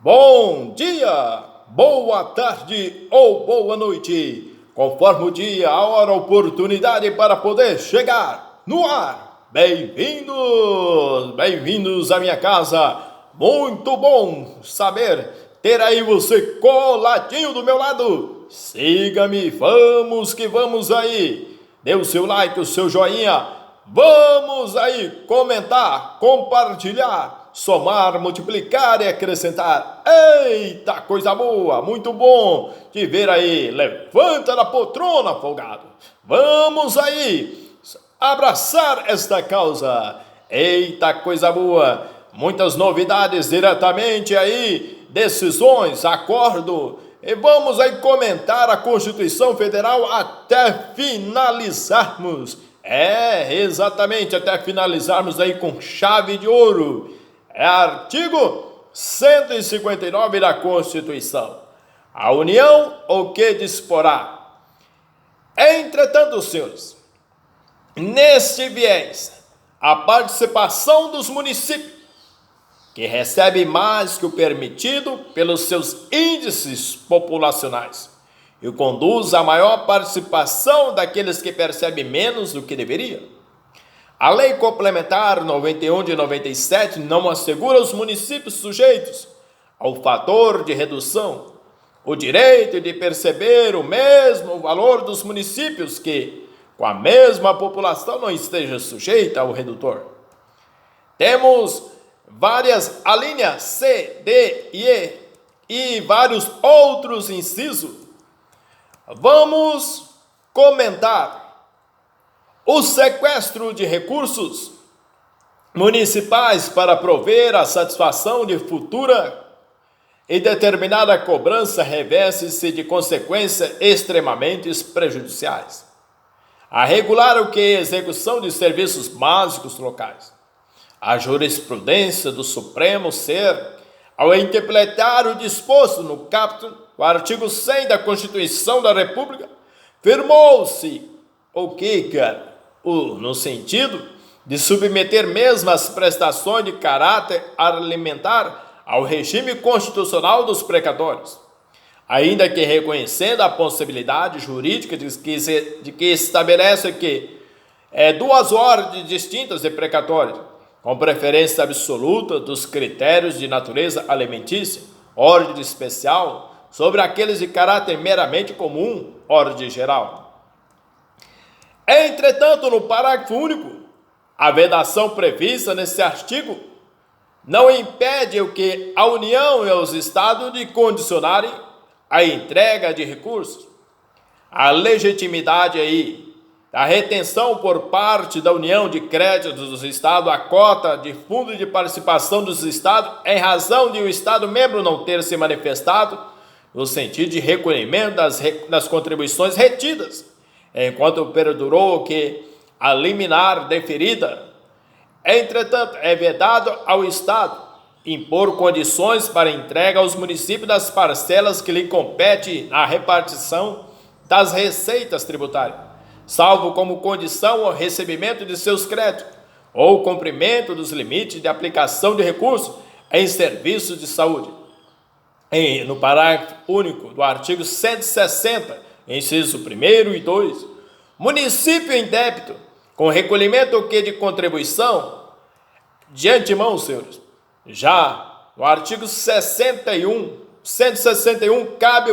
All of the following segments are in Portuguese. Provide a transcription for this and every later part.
Bom dia, boa tarde ou boa noite, conforme o dia, a hora, a oportunidade para poder chegar no ar. Bem-vindos à minha casa. Muito bom saber ter aí você coladinho do meu lado. Siga-me, vamos que vamos aí. Dê o seu like, o seu joinha. Vamos aí comentar, compartilhar, somar, multiplicar e acrescentar. Eita, coisa boa, muito bom te ver aí. Levanta da poltrona, folgado. Vamos aí abraçar esta causa. Eita, coisa boa. Muitas novidades diretamente aí, decisões, acordo. E vamos aí comentar a Constituição Federal até finalizarmos. Exatamente, até finalizarmos aí com chave de ouro. É artigo 159 da Constituição. A União o que disporá? Entretanto, senhores, neste viés, a participação dos municípios, que recebe mais que o permitido pelos seus índices populacionais, e conduz à maior participação daqueles que percebem menos do que deveria. A Lei Complementar 91 de 97 não assegura aos municípios sujeitos ao fator de redução o direito de perceber o mesmo valor dos municípios que, com a mesma população, não esteja sujeita ao redutor. Temos várias alíneas C, D e E e vários outros incisos. Vamos comentar o sequestro de recursos municipais para prover a satisfação de futura e determinada cobrança reveste-se de consequências extremamente prejudiciais. A regular o que é execução de serviços básicos locais. A jurisprudência do Supremo ser, ao interpretar o disposto no caput, o artigo 100 da Constituição da República, firmou-se no sentido de submeter mesmo as prestações de caráter alimentar ao regime constitucional dos precatórios, ainda que reconhecendo a possibilidade jurídica de que estabelece que duas ordens distintas de precatórios, com preferência absoluta dos critérios de natureza alimentícia, ordem especial, sobre aqueles de caráter meramente comum, ordem geral. Entretanto, no parágrafo único, a vedação prevista nesse artigo não impede a União e os Estados de condicionarem a entrega de recursos. A legitimidade aí da retenção por parte da União de créditos dos Estados à cota de fundo de participação dos Estados em razão de o Estado membro não ter se manifestado no sentido de recolhimento das contribuições retidas, enquanto perdurou a liminar deferida. Entretanto, é vedado ao Estado impor condições para entrega aos municípios das parcelas que lhe compete na repartição das receitas tributárias, salvo como condição o recebimento de seus créditos ou o cumprimento dos limites de aplicação de recursos em serviços de saúde. No parágrafo único do artigo 160, inciso 1º e 2, município em débito com recolhimento de contribuição, de antemão, senhores, já no artigo 161, cabe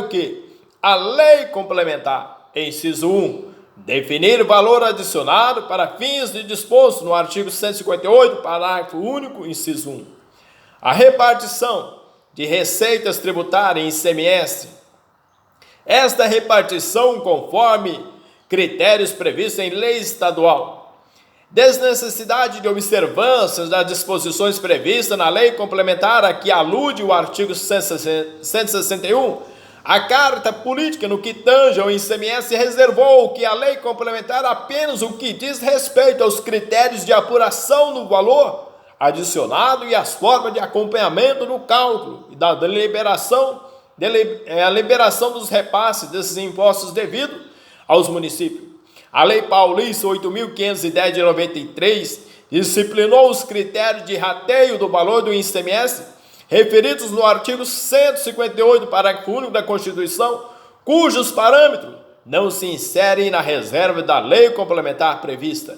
a lei complementar, inciso 1, definir valor adicionado para fins de disposto no artigo 158, parágrafo único, inciso 1. A repartição de receitas tributárias em ICMS. Esta repartição conforme critérios previstos em lei estadual. Desnecessidade de observâncias das disposições previstas na lei complementar a que alude o artigo 161, a Carta Política, no que tange ao ICMS, reservou que a lei complementar apenas o que diz respeito aos critérios de apuração do valor adicionado e as formas de acompanhamento no cálculo e da liberação dos repasses desses impostos devidos aos municípios. A Lei Paulista 8.510 de 93 disciplinou os critérios de rateio do valor do ICMS referidos no artigo 158, parágrafo único da Constituição, cujos parâmetros não se inserem na reserva da lei complementar prevista.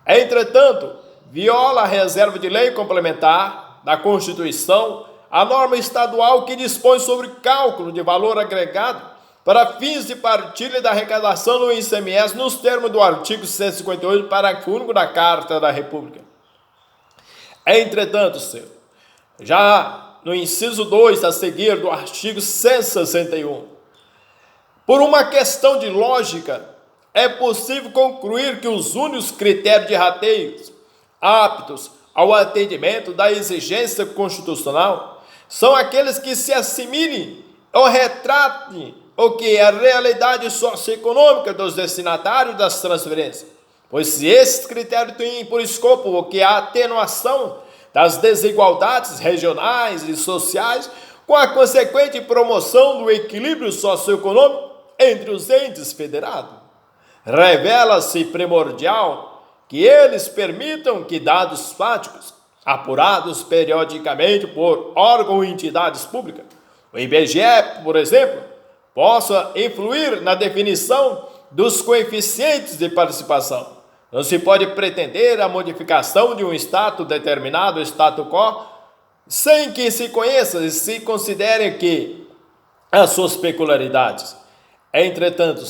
Entretanto, viola a reserva de lei complementar da Constituição a norma estadual que dispõe sobre cálculo de valor agregado para fins de partilha da arrecadação do ICMS nos termos do artigo 158, parágrafo único da Carta da República. Entretanto, já no inciso 2 a seguir do artigo 161, por uma questão de lógica, é possível concluir que os únicos critérios de rateio aptos ao atendimento da exigência constitucional são aqueles que se assimilem ou retratem o que é a realidade socioeconômica dos destinatários das transferências, pois se esses critérios têm por escopo o que é a atenuação das desigualdades regionais e sociais, com a consequente promoção do equilíbrio socioeconômico entre os entes federados, revela-se primordial que eles permitam que dados fáticos, apurados periodicamente por órgãos ou entidades públicas, o IBGE, por exemplo, possa influir na definição dos coeficientes de participação. Não se pode pretender a modificação de um status determinado, status quo, sem que se conheça e se considere que as suas peculiaridades. Entretanto,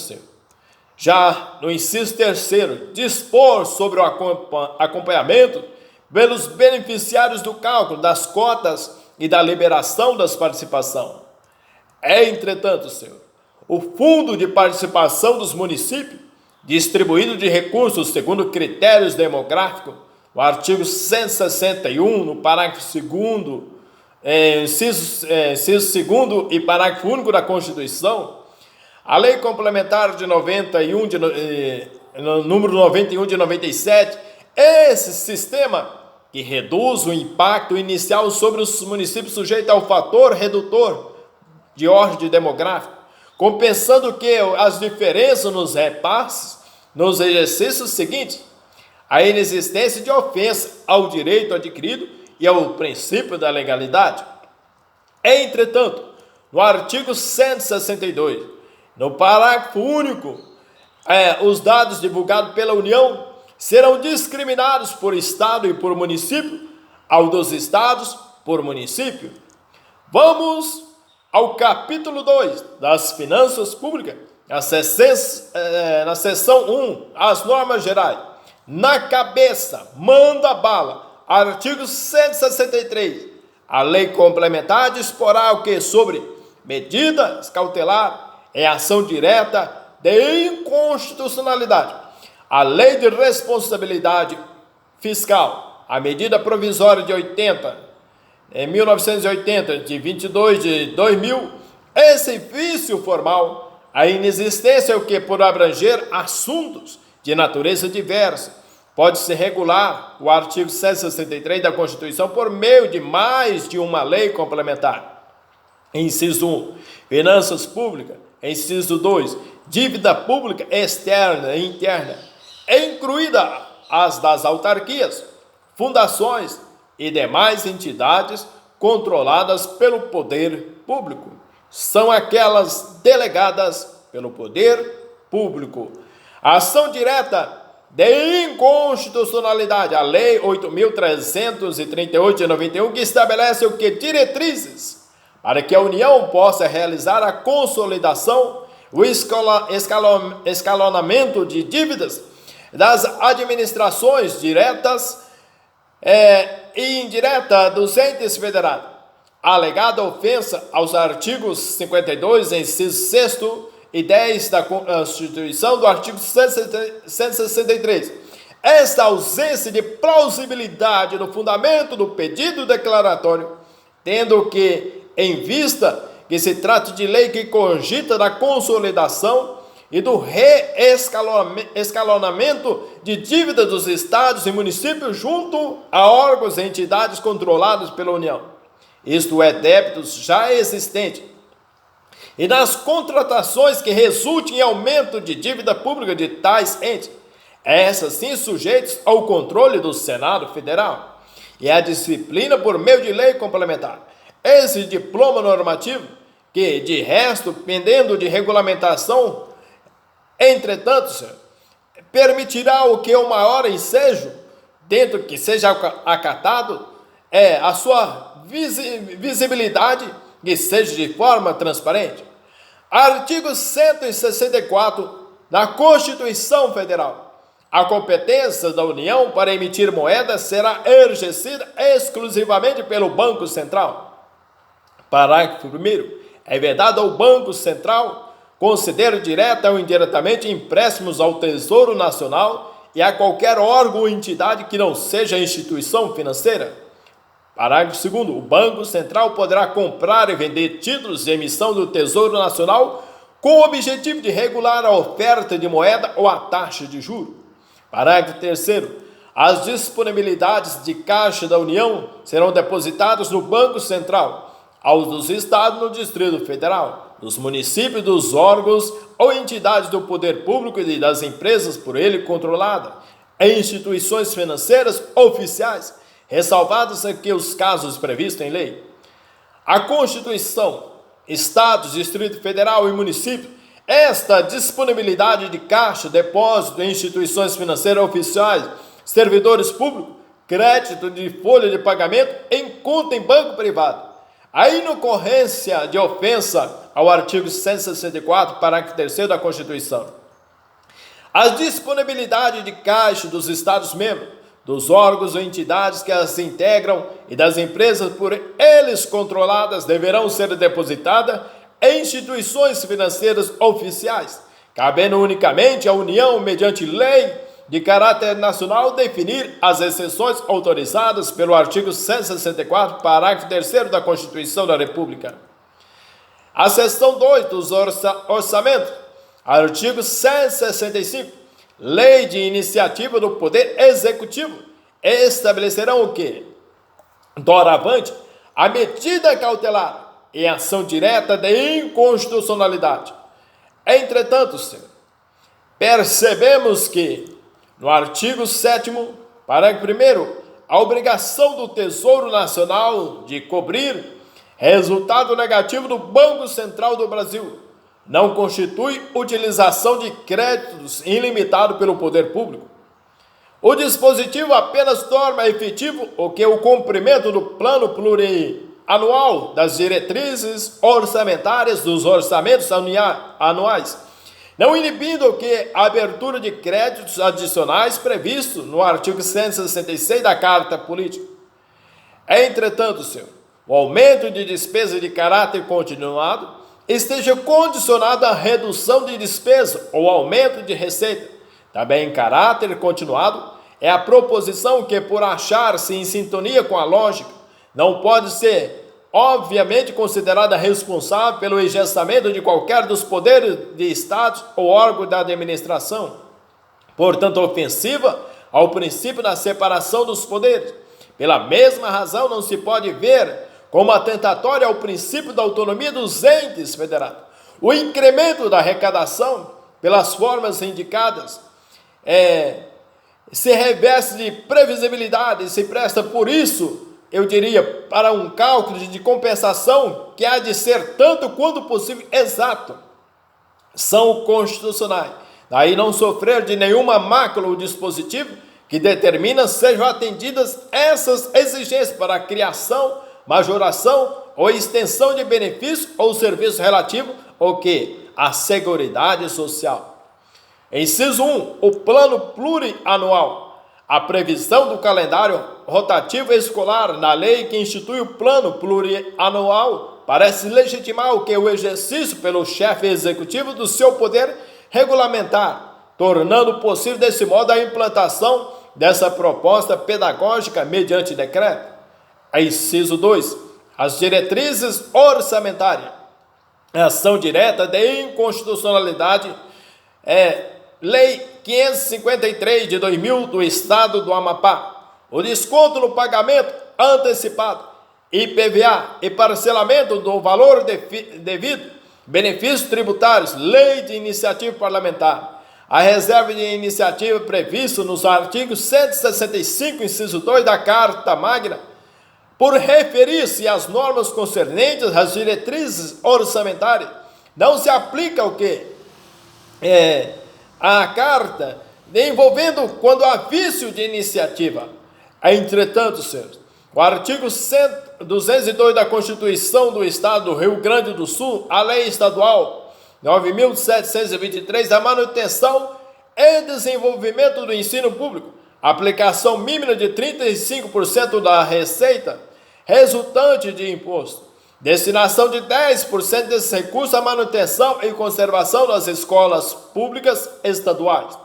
já no inciso 3º, dispor sobre o acompanhamento pelos beneficiários do cálculo das cotas e da liberação das participações. Entretanto, o Fundo de Participação dos Municípios, distribuído de recursos segundo critérios demográficos, o artigo 161, no parágrafo 2º, inciso 2º e parágrafo único da Constituição, a Lei Complementar de 91, número 91 de 97, esse sistema que reduz o impacto inicial sobre os municípios sujeitos ao fator redutor de ordem demográfica, compensando que as diferenças nos repasses nos exercícios seguintes, a inexistência de ofensa ao direito adquirido e ao princípio da legalidade. Entretanto, no artigo 162, no parágrafo único, os dados divulgados pela União serão discriminados por Estado e por município, ao dos Estados por município. Vamos ao capítulo 2 das Finanças Públicas, na seção 1, as normas gerais. Na cabeça, manda bala, artigo 163. A lei complementar disporá o que sobre medidas cautelar é ação direta de inconstitucionalidade. A lei de responsabilidade fiscal, a medida provisória de 1980, de 22 de 2000, esse vício formal, a inexistência é o que, por abranger assuntos de natureza diversa, pode-se regular o artigo 163 da Constituição por meio de mais de uma lei complementar. Inciso 1, finanças públicas. Inciso 2, dívida pública externa e interna, incluída as das autarquias, fundações e demais entidades controladas pelo poder público. São aquelas delegadas pelo poder público. Ação direta de inconstitucionalidade, a Lei 8.338 de 91, que estabelece o que? Diretrizes para que a União possa realizar a consolidação, o escalonamento de dívidas das administrações diretas e indiretas dos entes federados. Alegada ofensa aos artigos 52, inciso 6º e 10 da Constituição, do artigo 163. Esta ausência de plausibilidade no fundamento do pedido declaratório, tendo que em vista que se trata de lei que cogita da consolidação e do reescalonamento de dívida dos estados e municípios junto a órgãos e entidades controlados pela União, isto é, débitos já existentes, e nas contratações que resultem em aumento de dívida pública de tais entes, essas sim sujeitas ao controle do Senado Federal e à disciplina por meio de lei complementar. esse diploma normativo, que de resto, pendendo de regulamentação, entretanto, senhor, permitirá o que o maior ensejo, dentro que seja acatado, é a sua visibilidade, que seja de forma transparente. Artigo 164 da Constituição Federal. A competência da União para emitir moeda será exercida exclusivamente pelo Banco Central. Parágrafo 1º. É vedado ao Banco Central conceder direta ou indiretamente empréstimos ao Tesouro Nacional e a qualquer órgão ou entidade que não seja instituição financeira. Parágrafo 2º. O Banco Central poderá comprar e vender títulos de emissão do Tesouro Nacional com o objetivo de regular a oferta de moeda ou a taxa de juros. Parágrafo 3º. As disponibilidades de caixa da União serão depositadas no Banco Central, aos dos Estados no Distrito Federal, dos municípios, dos órgãos ou entidades do poder público e das empresas por ele controladas, em instituições financeiras oficiais, ressalvados aqui os casos previstos em lei. A Constituição, Estados, Distrito Federal e município, esta disponibilidade de caixa, depósito em instituições financeiras oficiais, servidores públicos, crédito de folha de pagamento em conta em banco privado. A inocorrência de ofensa ao artigo 164, parágrafo 3º da Constituição. A disponibilidade de caixa dos Estados-membros, dos órgãos ou entidades que as integram e das empresas por eles controladas deverão ser depositada em instituições financeiras oficiais, cabendo unicamente à União, mediante lei de caráter nacional, definir as exceções autorizadas pelo artigo 164, parágrafo 3º da Constituição da República. A seção 2 dos orçamentos, artigo 165, lei de iniciativa do Poder Executivo, estabelecerão o quê? Doravante, a medida cautelar em ação direta de inconstitucionalidade. Entretanto, senhor, percebemos que, no artigo 7º, parágrafo 1º, a obrigação do Tesouro Nacional de cobrir resultado negativo do Banco Central do Brasil não constitui utilização de créditos ilimitado pelo poder público. O dispositivo apenas torna efetivo o que o cumprimento do plano plurianual das diretrizes orçamentárias dos orçamentos anuais, não inibindo que a abertura de créditos adicionais previsto no artigo 166 da Carta Política. Entretanto, senhor, o aumento de despesa de caráter continuado esteja condicionado à redução de despesa ou aumento de receita. Também em caráter continuado é a proposição que, por achar-se em sintonia com a lógica, não pode ser obviamente considerada responsável pelo engessamento de qualquer dos poderes de Estado ou órgão da administração, portanto ofensiva ao princípio da separação dos poderes. Pela mesma razão, não se pode ver como atentatória ao princípio da autonomia dos entes federados. O incremento da arrecadação, pelas formas indicadas, se reveste de previsibilidade e se presta, por isso, eu diria, para um cálculo de compensação que há de ser tanto quanto possível exato. São constitucionais. Daí não sofrer de nenhuma mácula o dispositivo que determina sejam atendidas essas exigências para a criação, majoração ou extensão de benefício ou serviço relativo ao que? A Seguridade Social. Inciso 1. O plano plurianual. A previsão do calendário rotativo escolar na lei que institui o plano plurianual parece legitimar o que o exercício pelo chefe executivo do seu poder regulamentar, tornando possível desse modo a implantação dessa proposta pedagógica mediante decreto. Inciso 2. As diretrizes orçamentárias. Ação direta de inconstitucionalidade Lei 553 de 2000 do Estado do Amapá. O desconto no pagamento antecipado, IPVA e parcelamento do valor devido, benefícios tributários, lei de iniciativa parlamentar. A reserva de iniciativa prevista nos artigos 165, inciso 2 da Carta Magna, por referir-se às normas concernentes às diretrizes orçamentárias, não se aplica o quê? A carta envolvendo quando há vício de iniciativa. Entretanto, senhores, o artigo 202 da Constituição do Estado do Rio Grande do Sul, a Lei Estadual 9.723 da manutenção e desenvolvimento do ensino público, aplicação mínima de 35% da receita resultante de imposto, destinação de 10% desse recurso à manutenção e conservação das escolas públicas estaduais.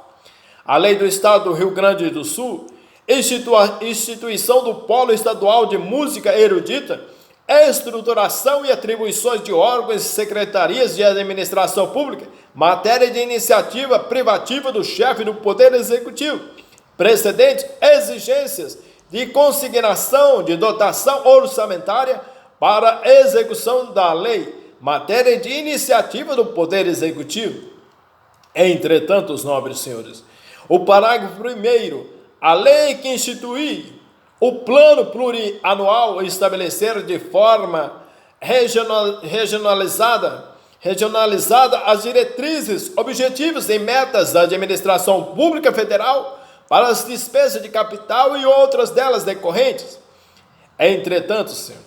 A Lei do Estado do Rio Grande do Sul, instituição do Polo Estadual de Música Erudita, estruturação e atribuições de órgãos e secretarias de administração pública, matéria de iniciativa privativa do chefe do Poder Executivo, precedentes, exigências de consignação de dotação orçamentária para execução da lei, matéria de iniciativa do Poder Executivo. Entretanto, os nobres senhores, o parágrafo 1º, a lei que institui o plano plurianual estabelecer de forma regionalizada as diretrizes, objetivos e metas da administração pública federal para as despesas de capital e outras delas decorrentes. Entretanto, senhor,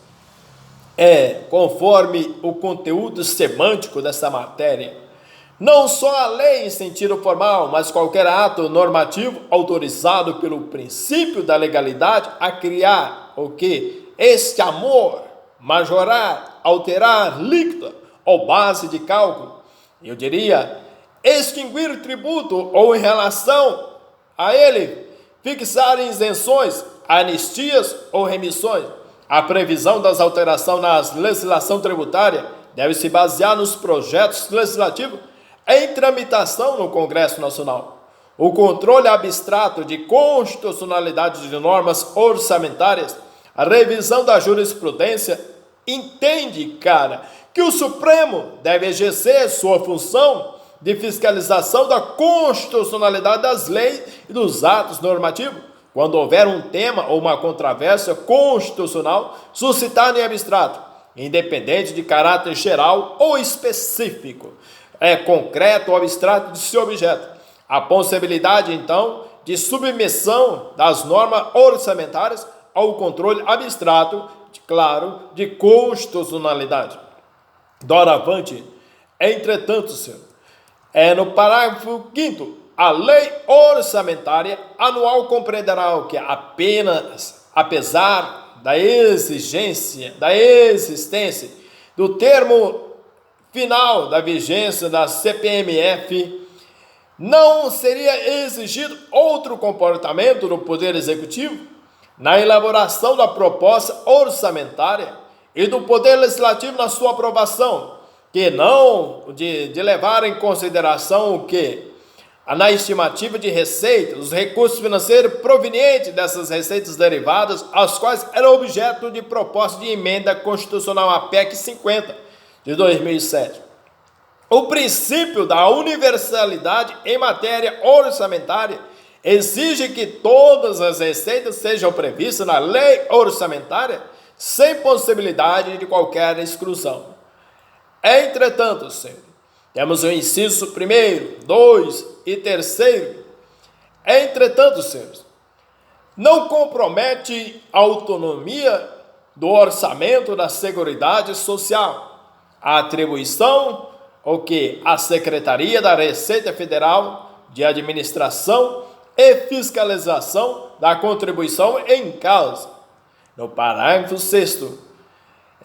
conforme o conteúdo semântico dessa matéria, não só a lei em sentido formal, mas qualquer ato normativo autorizado pelo princípio da legalidade a criar o que? Este amor, majorar, alterar líquida ou base de cálculo, eu diria, extinguir tributo ou em relação a ele, fixar isenções, anistias ou remissões. A previsão das alterações na legislação tributária deve se basear nos projetos legislativos em tramitação no Congresso Nacional. O controle abstrato de constitucionalidade de normas orçamentárias, a revisão da jurisprudência, entende, que o Supremo deve exercer sua função de fiscalização da constitucionalidade das leis e dos atos normativos, quando houver um tema ou uma controvérsia constitucional suscitada em abstrato, independente de caráter geral ou específico, concreto ou abstrato de seu objeto. A possibilidade, então, de submissão das normas orçamentárias ao controle abstrato, de constitucionalidade. Doravante, entretanto, senhor, no parágrafo 5º, a lei orçamentária anual compreenderá o que apenas, apesar da existência do termo final da vigência da CPMF, não seria exigido outro comportamento do Poder Executivo na elaboração da proposta orçamentária e do Poder Legislativo na sua aprovação, que não de levar em consideração o que? Na estimativa de receitas, os recursos financeiros provenientes dessas receitas derivadas, as quais eram objeto de proposta de emenda constitucional à PEC 50, de 2007. O princípio da universalidade em matéria orçamentária exige que todas as receitas sejam previstas na lei orçamentária, sem possibilidade de qualquer exclusão. Entretanto, senhor, temos o inciso 1º, 2 e 3º. Entretanto, senhores, não compromete a autonomia do orçamento da Seguridade Social, a atribuição à Secretaria da Receita Federal de Administração e Fiscalização da contribuição em causa. No parágrafo 6º,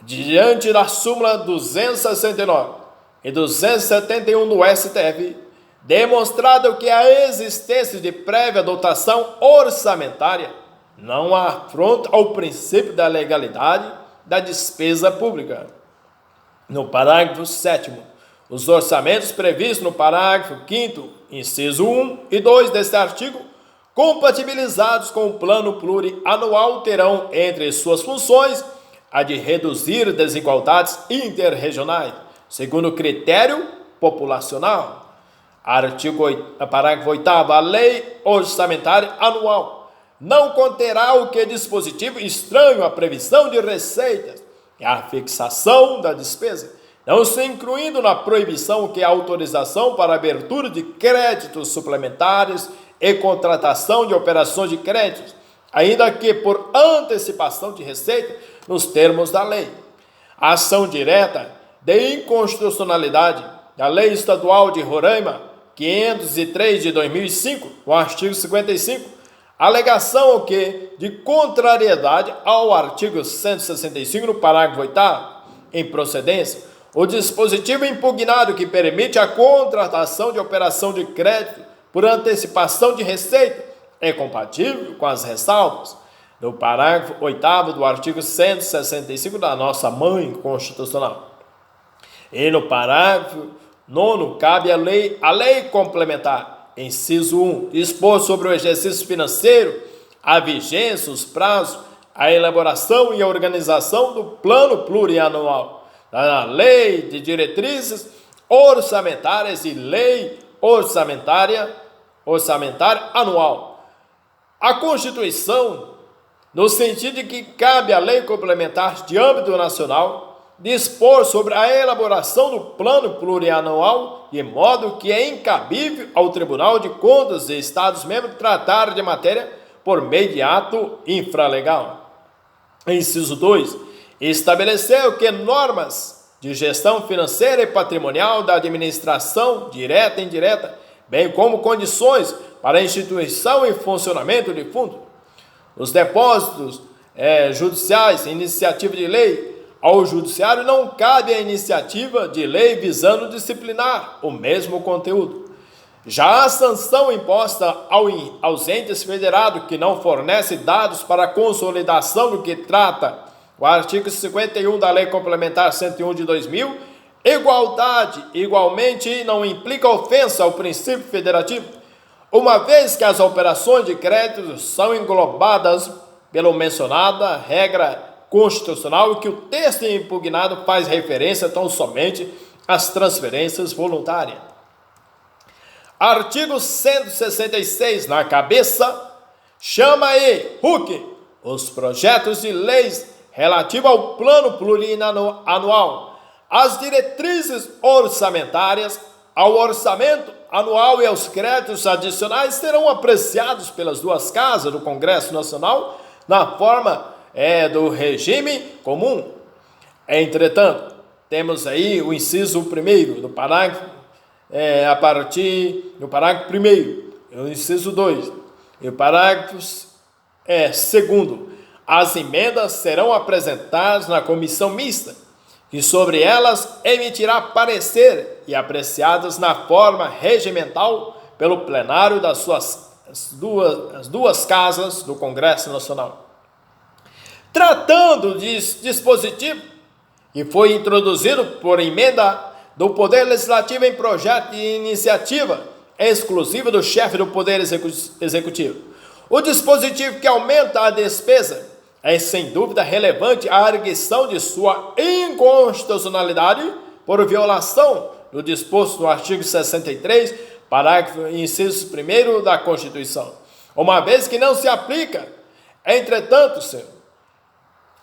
diante da súmula 269 e 271 do STF, demonstrado que a existência de prévia dotação orçamentária não afronta ao princípio da legalidade da despesa pública. No parágrafo 7º, os orçamentos previstos no parágrafo 5º, inciso 1 e 2 deste artigo, compatibilizados com o plano plurianual, terão entre suas funções a de reduzir desigualdades interregionais, segundo critério populacional. Parágrafo 8º, a lei orçamentária anual não conterá o que dispositivo estranho à previsão de receitas e à fixação da despesa, não se incluindo na proibição que a autorização para abertura de créditos suplementares e contratação de operações de créditos, ainda que por antecipação de receita, nos termos da lei. A ação direta de inconstitucionalidade da Lei Estadual de Roraima, 503 de 2005, no artigo 55, alegação de contrariedade ao artigo 165, no parágrafo 8º, em procedência, o dispositivo impugnado que permite a contratação de operação de crédito por antecipação de receita é compatível com as ressalvas do parágrafo 8º do artigo 165 da nossa mãe constitucional. E no parágrafo 9º cabe a lei complementar, inciso 1, dispor sobre o exercício financeiro, a vigência, os prazos, a elaboração e a organização do plano plurianual, da lei de diretrizes orçamentárias e lei orçamentária anual. A Constituição, no sentido de que cabe à lei complementar de âmbito nacional, dispor sobre a elaboração do plano plurianual, de modo que é incabível ao Tribunal de Contas de Estados-membros tratar de matéria por meio de ato infralegal. Inciso 2. Estabeleceu que normas de gestão financeira e patrimonial da administração direta e indireta, bem como condições para a instituição e funcionamento de fundo, os depósitos judiciais, iniciativa de lei, ao judiciário não cabe a iniciativa de lei visando disciplinar o mesmo conteúdo. Já a sanção imposta aos entes federados que não fornece dados para a consolidação do que trata o artigo 51 da Lei Complementar 101 de 2000, igualmente não implica ofensa ao princípio federativo, uma vez que as operações de crédito são englobadas pela mencionada regra constitucional e que o texto impugnado faz referência tão somente às transferências voluntárias. Artigo 166, na cabeça, chama os projetos de leis relativos ao plano plurianual, às diretrizes orçamentárias, ao orçamento anual e aos créditos adicionais serão apreciados pelas duas casas do Congresso Nacional na forma do regime comum. Entretanto, temos aí o inciso 1º do parágrafo, a partir do parágrafo 1º, o inciso 2, e o parágrafo 2º. As emendas serão apresentadas na comissão mista, que sobre elas emitirá parecer e apreciadas na forma regimental pelo plenário das duas casas do Congresso Nacional. Tratando de dispositivo que foi introduzido por emenda do Poder Legislativo em projeto de iniciativa exclusiva do chefe do Poder Executivo, o dispositivo que aumenta a despesa é sem dúvida relevante a arguição de sua inconstitucionalidade por violação do disposto no artigo 63, parágrafo inciso 1º da Constituição, uma vez que não se aplica, entretanto, senhor,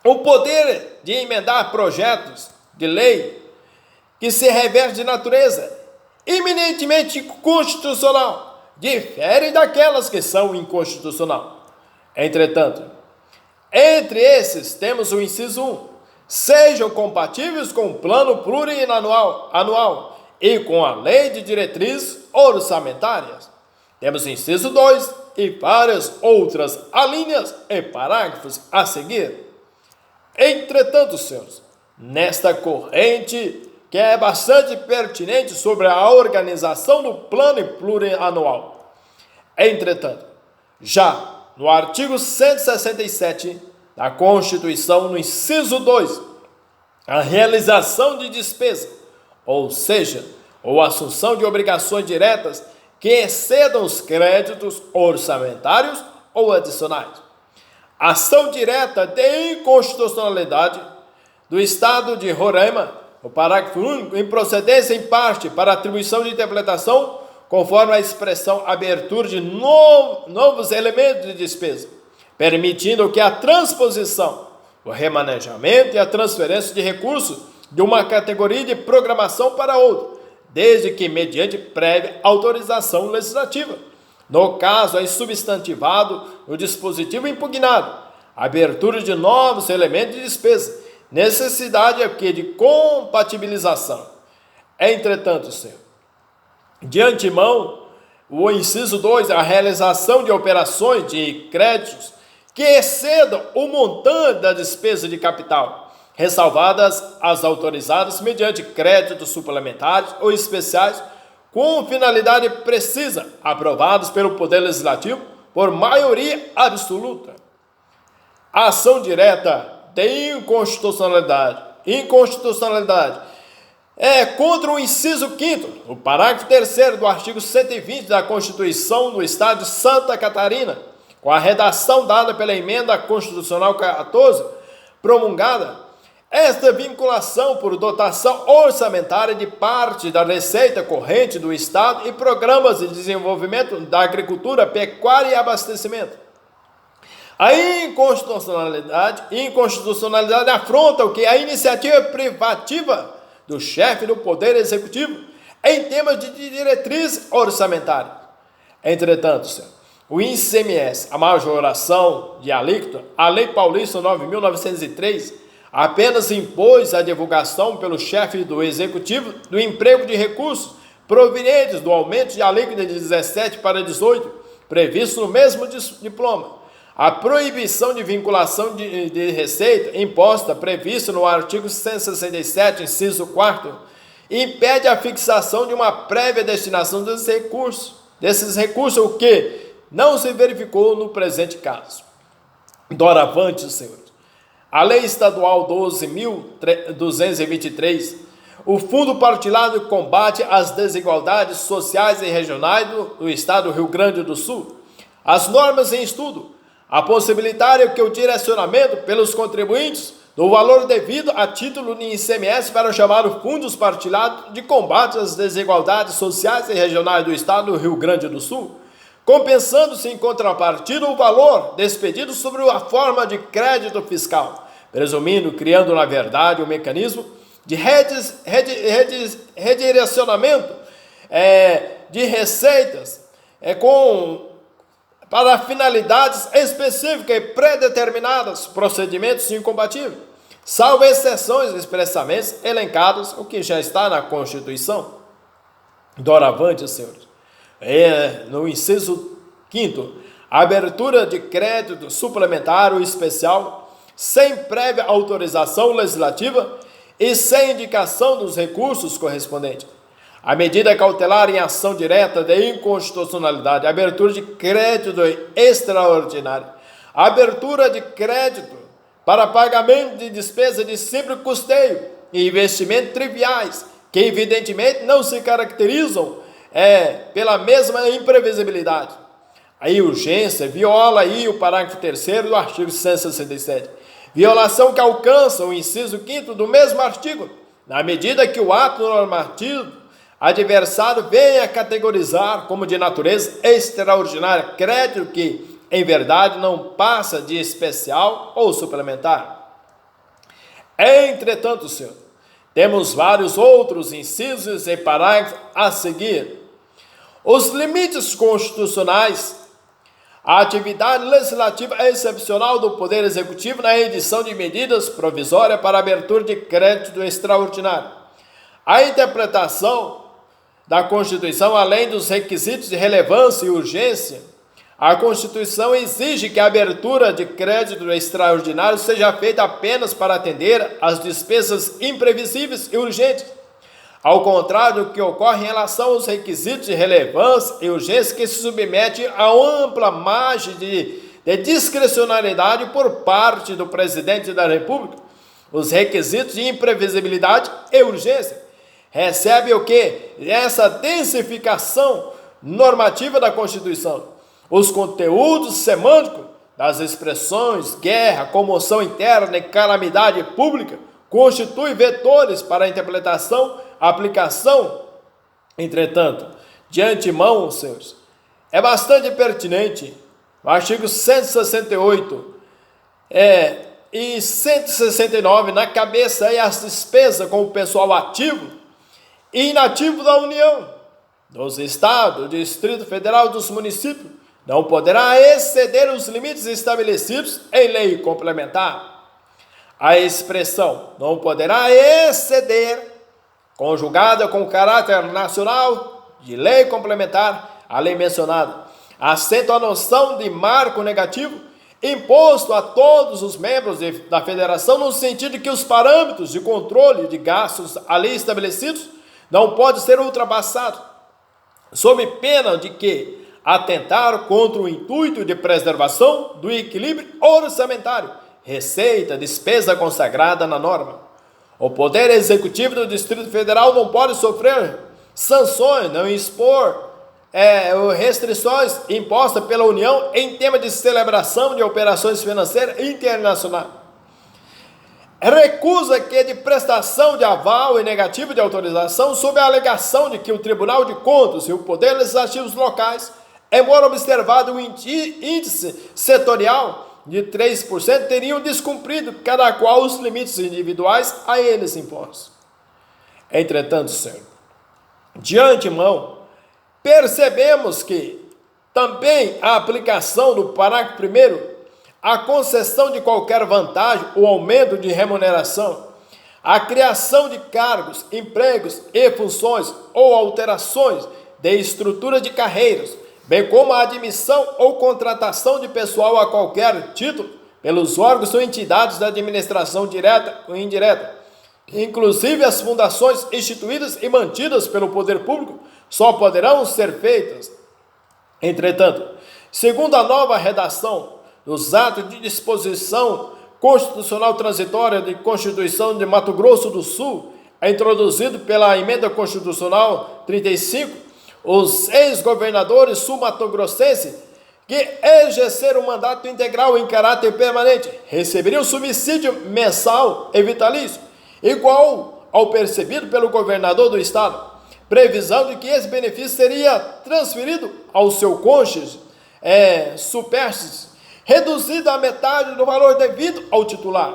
o poder de emendar projetos de lei que se reveste de natureza eminentemente constitucional difere daquelas que são inconstitucional. Entretanto, entre esses temos o inciso 1, sejam compatíveis com o plano plurianual e com a lei de diretrizes orçamentárias. Temos o inciso 2 e várias outras alíneas e parágrafos a seguir. Entretanto, senhores, nesta corrente que é bastante pertinente sobre a organização do plano plurianual. Entretanto, já no artigo 167 da Constituição, no inciso 2, a realização de despesa, ou seja, ou assunção de obrigações diretas que excedam os créditos orçamentários ou adicionais. Ação direta de inconstitucionalidade do Estado de Roraima, o parágrafo único, em procedência em parte para atribuição de interpretação, conforme a expressão abertura de novos elementos de despesa, permitindo que a transposição, o remanejamento e a transferência de recursos de uma categoria de programação para outra, desde que mediante prévia autorização legislativa. No caso, é substantivado o dispositivo impugnado, abertura de novos elementos de despesa, necessidade aqui de compatibilização. Entretanto, senhor, de antemão, o inciso 2, a realização de operações de créditos que excedam o montante da despesa de capital, ressalvadas as autorizadas mediante créditos suplementares ou especiais com finalidade precisa, aprovados pelo Poder Legislativo por maioria absoluta. Ação direta de inconstitucionalidade. Inconstitucionalidade é contra o inciso 5º, o parágrafo 3º do artigo 120 da Constituição do Estado de Santa Catarina, com a redação dada pela Emenda Constitucional 14, promulgada. Esta vinculação por dotação orçamentária de parte da receita corrente do Estado e programas de desenvolvimento da agricultura, pecuária e abastecimento. A inconstitucionalidade afronta o que a iniciativa privativa do chefe do Poder Executivo em temas de diretriz orçamentária. Entretanto, o ICMS, a majoração de alíquota, a Lei Paulista 9.903, apenas impôs a divulgação pelo chefe do Executivo do emprego de recursos provenientes do aumento de alíquota de 17 para 18, previsto no mesmo diploma. A proibição de vinculação de receita imposta prevista no artigo 167, inciso 4º, impede a fixação de uma prévia destinação desses recursos, o que não se verificou no presente caso. Doravante, senhores, a Lei Estadual 12.223, o Fundo Partilhado de Combate às Desigualdades Sociais e Regionais do Estado do Rio Grande do Sul, as normas em estudo, a possibilitar que o direcionamento pelos contribuintes do valor devido a título de ICMS para o chamado Fundos Partilhados de Combate às Desigualdades Sociais e Regionais do Estado do Rio Grande do Sul, compensando-se em contrapartida o valor despedido sobre a forma de crédito fiscal, presumindo, criando na verdade um mecanismo de redirecionamento de receitas para finalidades específicas e predeterminadas, procedimentos incompatíveis, salvo exceções expressamente elencadas, o que já está na Constituição. Doravante, senhores, no inciso 5º, abertura de crédito suplementar ou especial, sem prévia autorização legislativa e sem indicação dos recursos correspondentes. A medida cautelar em ação direta de inconstitucionalidade, abertura de crédito extraordinário, abertura de crédito para pagamento de despesa de simples custeio e investimentos triviais, que evidentemente não se caracterizam pela mesma imprevisibilidade. A urgência viola aí o parágrafo 3º do artigo 167. Violação que alcança o inciso 5º do mesmo artigo, na medida que o ato normativo adversário venha categorizar como de natureza extraordinária crédito que, em verdade, não passa de especial ou suplementar. Entretanto, senhor, temos vários outros incisos e parágrafos a seguir. Os limites constitucionais, a atividade legislativa excepcional do Poder Executivo na edição de medidas provisórias para abertura de crédito extraordinário, a interpretação da Constituição, além dos requisitos de relevância e urgência, a Constituição exige que a abertura de crédito extraordinário seja feita apenas para atender às despesas imprevisíveis e urgentes, ao contrário do que ocorre em relação aos requisitos de relevância e urgência que se submete a ampla margem de discricionariedade por parte do Presidente da República. Os requisitos de imprevisibilidade e urgência recebe o que? Essa densificação normativa da Constituição. Os conteúdos semânticos das expressões guerra, comoção interna e calamidade pública constituem vetores para a interpretação, aplicação. Entretanto, de antemão, senhores, é bastante pertinente no artigo 168 e 169, na cabeça aí as despesas com o pessoal ativo e inativo da União, dos Estados, do Distrito Federal e dos municípios, não poderá exceder os limites estabelecidos em lei complementar. A expressão não poderá exceder, conjugada com caráter nacional de lei complementar, a lei mencionada, assenta a noção de marco negativo imposto a todos os membros da federação, no sentido de que os parâmetros de controle de gastos ali estabelecidos não podem ser ultrapassados, sob pena de que atentar contra o intuito de preservação do equilíbrio orçamentário, receita, despesa consagrada na norma. O Poder Executivo do Distrito Federal não pode sofrer sanções, não expor restrições impostas pela União em tema de celebração de operações financeiras internacionais. Recusa que de prestação de aval e negativo de autorização sob a alegação de que o Tribunal de Contas e o Poder Legislativo locais, embora observado o índice setorial de 3%, teriam descumprido cada qual os limites individuais a eles impostos. Entretanto, senhor, de antemão, percebemos que também a aplicação do parágrafo 1º, a concessão de qualquer vantagem ou aumento de remuneração, a criação de cargos, empregos e funções ou alterações de estrutura de carreiras, bem como a admissão ou contratação de pessoal a qualquer título pelos órgãos ou entidades da administração direta ou indireta, inclusive as fundações instituídas e mantidas pelo poder público, só poderão ser feitas. Entretanto, segundo a nova redação dos atos de disposição constitucional transitória de Constituição de Mato Grosso do Sul, introduzido pela Emenda Constitucional 35, os ex-governadores sul-mato-grossenses que exerceram o mandato integral em caráter permanente receberiam subsídio mensal e vitalício, igual ao percebido pelo governador do estado, previsão de que esse benefício seria transferido ao seu cônjuge supérstite, reduzido à metade do valor devido ao titular.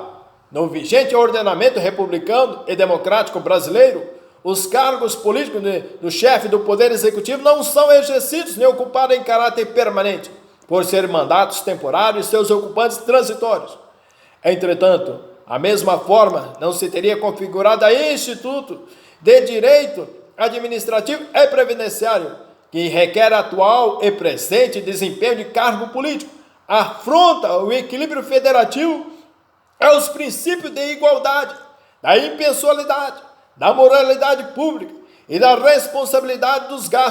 No vigente ordenamento republicano e democrático brasileiro, os cargos políticos do chefe do Poder Executivo não são exercidos nem ocupados em caráter permanente, por serem mandatos temporários e seus ocupantes transitórios. Entretanto, a mesma forma, não se teria configurado a Instituto de Direito Administrativo e Previdenciário, que requer atual e presente desempenho de cargo político, afronta o equilíbrio federativo aos princípios de igualdade, da impessoalidade, da moralidade pública e da responsabilidade dos gastos